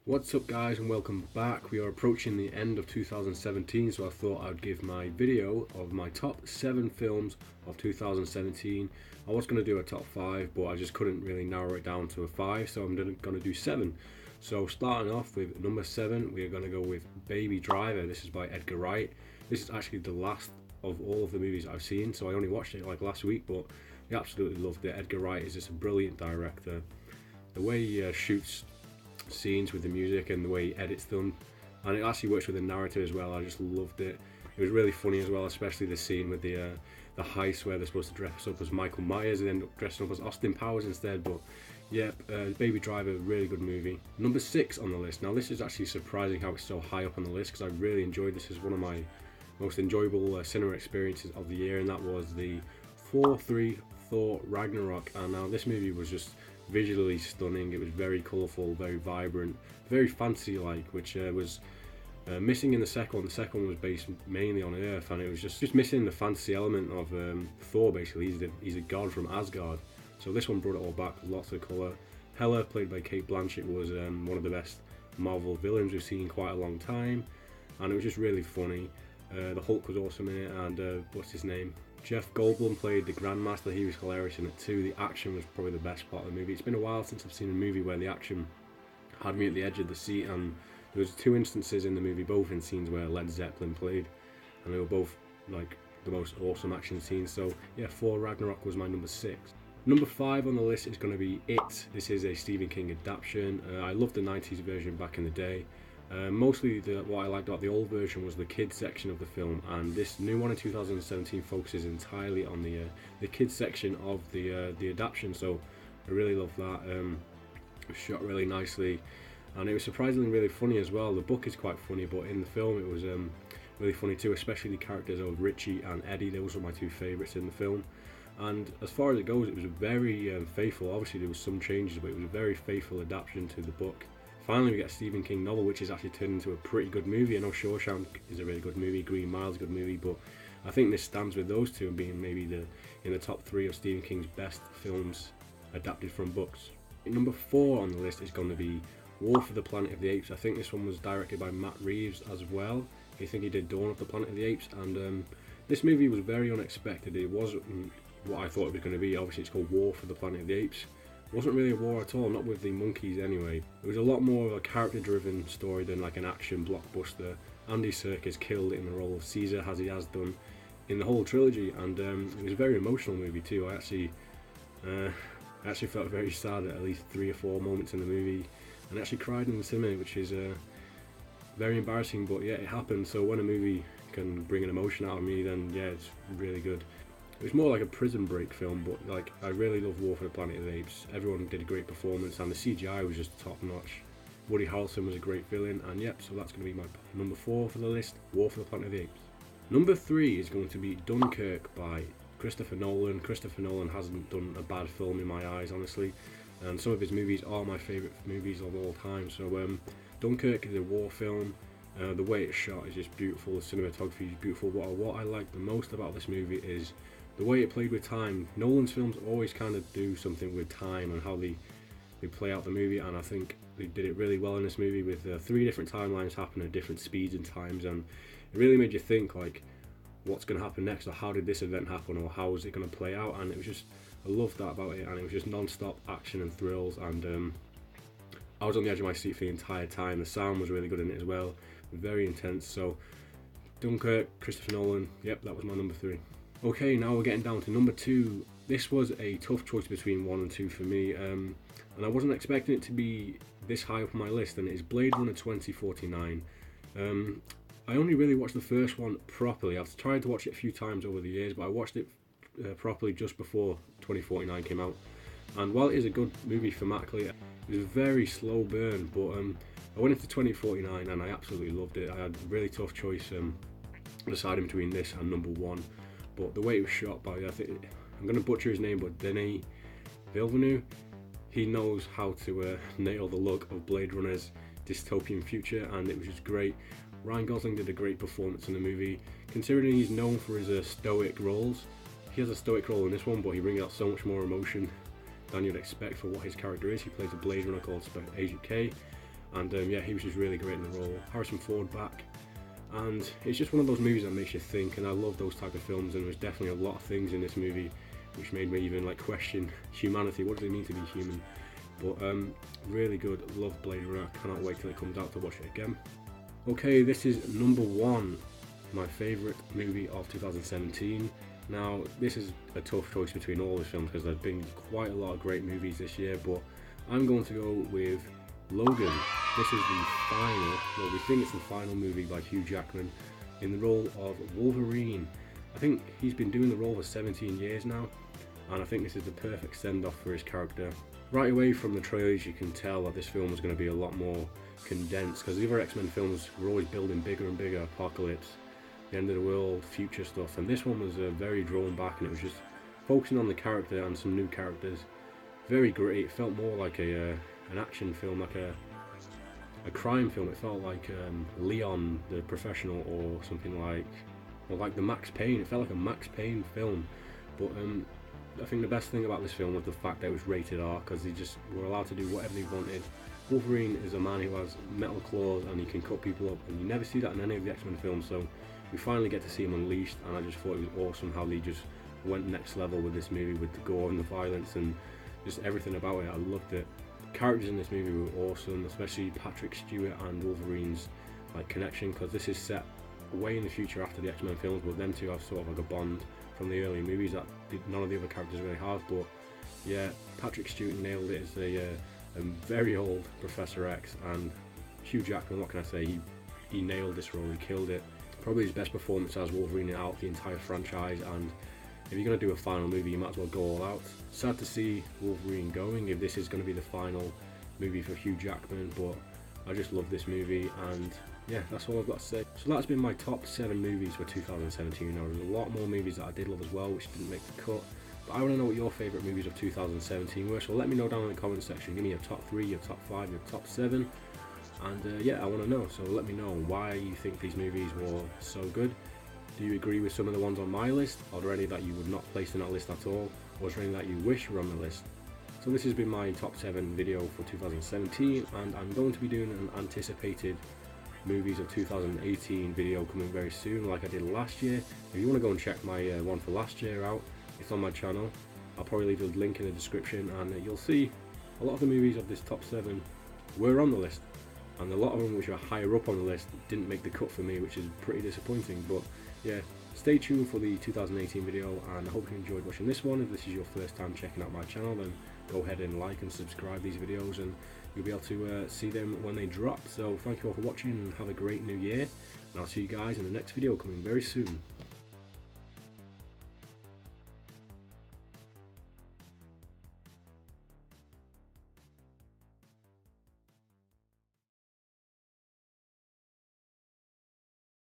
What's up guys and welcome back. We are approaching the end of 2017, so I thought I'd give my video of my top 7 films of 2017. I was going to do a top 5, but I just couldn't really narrow it down to a 5, so I'm going to do 7. So starting off with number 7, we are going to go with Baby Driver. This is by Edgar Wright. This is actually the last of all of the movies I've seen, so I only watched it like last week, but I absolutely loved it. Edgar Wright is just a brilliant director. The way he shoots scenes with the music and the way he edits them, and it actually works with the narrative as well. I just loved it. It was really funny as well, especially the scene with the heist where they're supposed to dress up as Michael Myers and end up dressing up as Austin Powers instead. But yeah, Baby Driver, really good movie. Number 6 on the list. Now this is actually surprising how it's so high up on the list, because I really enjoyed this. As one of my most enjoyable cinema experiences of the year, and that was the 4-3 Thor Ragnarok. And now this movie was just visually stunning. It was very colourful, very vibrant, very fantasy-like, which was missing in the second one. The second one was based mainly on Earth, and it was just missing the fantasy element of Thor. Basically, he's a god from Asgard. So this one brought it all back, lots of colour. Hela, played by Kate Blanchett, was one of the best Marvel villains we've seen in quite a long time, and it was just really funny. The Hulk was awesome in it, and what's his name? Jeff Goldblum played the Grandmaster. He was hilarious in it too. The action was probably the best part of the movie. It's been a while since I've seen a movie where the action had me at the edge of the seat, and there was 2 instances in the movie, both in scenes where Led Zeppelin played, and they were both like the most awesome action scenes. So yeah, Thor Ragnarok was my number 6. Number 5 on the list is going to be It. This is a Stephen King adaptation. I loved the 90s version back in the day. Mostly what I liked about the old version was the kids section of the film, and this new one in 2017 focuses entirely on the kids section of the adaptation. So I really love that. It was shot really nicely, and it was surprisingly really funny as well. The book is quite funny, but in the film it was really funny too, especially the characters of Richie and Eddie. Those were my 2 favourites in the film. And as far as it goes, it was a very faithful, obviously there was some changes, but it was a very faithful adaptation to the book. Finally, we get a Stephen King novel, which is actually turned into a pretty good movie. I know Shawshank is a really good movie, Green Mile is a good movie, but I think this stands with those 2 and being maybe in the top 3 of Stephen King's best films adapted from books. Number 4 on the list is going to be War for the Planet of the Apes. I think this one was directed by Matt Reeves as well. I think he did Dawn of the Planet of the Apes, and this movie was very unexpected. It wasn't what I thought it was going to be. Obviously, it's called War for the Planet of the Apes. It wasn't really a war at all, not with the monkeys anyway. It was a lot more of a character-driven story than like an action blockbuster. Andy Serkis killed it in the role of Caesar, as he has done in the whole trilogy, and it was a very emotional movie too. I actually felt very sad at least 3 or 4 moments in the movie, and I actually cried in the cinema, which is very embarrassing, but yeah, it happened. So when a movie can bring an emotion out of me, then yeah, it's really good. It was more like a Prison Break film, but like I really love War for the Planet of the Apes. Everyone did a great performance, and the CGI was just top notch. Woody Harrelson was a great villain, and yep, so that's going to be my number 4 for the list, War for the Planet of the Apes. Number 3 is going to be Dunkirk by Christopher Nolan. Christopher Nolan hasn't done a bad film in my eyes, honestly, and some of his movies are my favourite movies of all time. So Dunkirk is a war film. The way it's shot is just beautiful. The cinematography is beautiful. What I like the most about this movie is the way it played with time. Nolan's films always kind of do something with time and how they play out the movie, and I think they did it really well in this movie with 3 different timelines happening at different speeds and times, and it really made you think like what's going to happen next, or how did this event happen, or how is it going to play out. And it was just, I loved that about it, and it was just non-stop action and thrills, and I was on the edge of my seat for the entire time. The sound was really good in it as well, very intense. So Dunkirk, Christopher Nolan, yep, that was my number 3. Okay, now we're getting down to number 2. This was a tough choice between 1 and 2 for me, and I wasn't expecting it to be this high up on my list, and it is Blade Runner 2049. I only really watched the first one properly. I've tried to watch it a few times over the years, but I watched it properly just before 2049 came out. And while it is a good movie thematically, it was a very slow burn, but I went into 2049 and I absolutely loved it. I had a really tough choice deciding between this and number 1. But the way it was shot by, I think, I'm going to butcher his name, but Denis Villeneuve, he knows how to nail the look of Blade Runner's dystopian future, and it was just great. Ryan Gosling did a great performance in the movie, considering he's known for his stoic roles. He has a stoic role in this one, but he brings out so much more emotion than you'd expect for what his character is. He plays a Blade Runner called Agent K, and yeah, he was just really great in the role. Harrison Ford back, and it's just one of those movies that makes you think, and I love those type of films, and there's definitely a lot of things in this movie which made me even like question humanity. What does it mean to be human? But really good. Love Blade Runner. Cannot wait till it comes out to watch it again. Okay, this is number 1, my favourite movie of 2017. Now, this is a tough choice between all the films because there's been quite a lot of great movies this year, but I'm going to go with Logan. This is the final, well, we think it's the final movie by Hugh Jackman in the role of Wolverine. I think he's been doing the role for 17 years now, and I think this is the perfect send-off for his character. Right away from the trailers you can tell that this film is going to be a lot more condensed, because the other X-Men films were always building bigger and bigger, apocalypse, the end of the world, future stuff, and this one was very drawn back, and it was just focusing on the character and some new characters. Very great. It felt more like an action film, like a crime film. It felt like Leon the Professional, or something like the Max Payne. It felt like a Max Payne film, but I think the best thing about this film was the fact that it was rated R, because they just were allowed to do whatever they wanted. Wolverine is a man who has metal claws and he can cut people up, and you never see that in any of the X-Men films, so we finally get to see him unleashed, and I just thought it was awesome how they just went next level with this movie, with the gore and the violence and just everything about it. I loved it. The characters in this movie were awesome, especially Patrick Stewart and Wolverine's like connection, because this is set way in the future after the X-Men films, but them two have sort of like a bond from the early movies that none of the other characters really have. But yeah, Patrick Stewart nailed it as a very old Professor X, and Hugh Jackman, what can I say, he nailed this role, he killed it. Probably his best performance as Wolverine out the entire franchise, and if you're going to do a final movie, you might as well go all out. Sad to see Wolverine going, if this is going to be the final movie for Hugh Jackman, but I just love this movie, and yeah, that's all I've got to say. So that's been my top 7 movies for 2017. Now, there's a lot more movies that I did love as well, which didn't make the cut, but I want to know what your favourite movies of 2017 were, so let me know down in the comment section. Give me your top 3, your top 5, your top 7, and yeah, I want to know, so let me know why you think these movies were so good. Do you agree with some of the ones on my list? Are there any that you would not place in that list at all? Or is there any that you wish were on the list? So this has been my top 7 video for 2017, and I'm going to be doing an anticipated movies of 2018 video coming very soon, like I did last year. If you want to go and check my one for last year out, it's on my channel. I'll probably leave the link in the description, and you'll see a lot of the movies of this top 7 were on the list, and a lot of them which are higher up on the list didn't make the cut for me, which is pretty disappointing. But yeah, stay tuned for the 2018 video, and I hope you enjoyed watching this one. If this is your first time checking out my channel, then go ahead and like and subscribe these videos, and you'll be able to see them when they drop. So thank you all for watching, and have a great new year, and I'll see you guys in the next video coming very soon.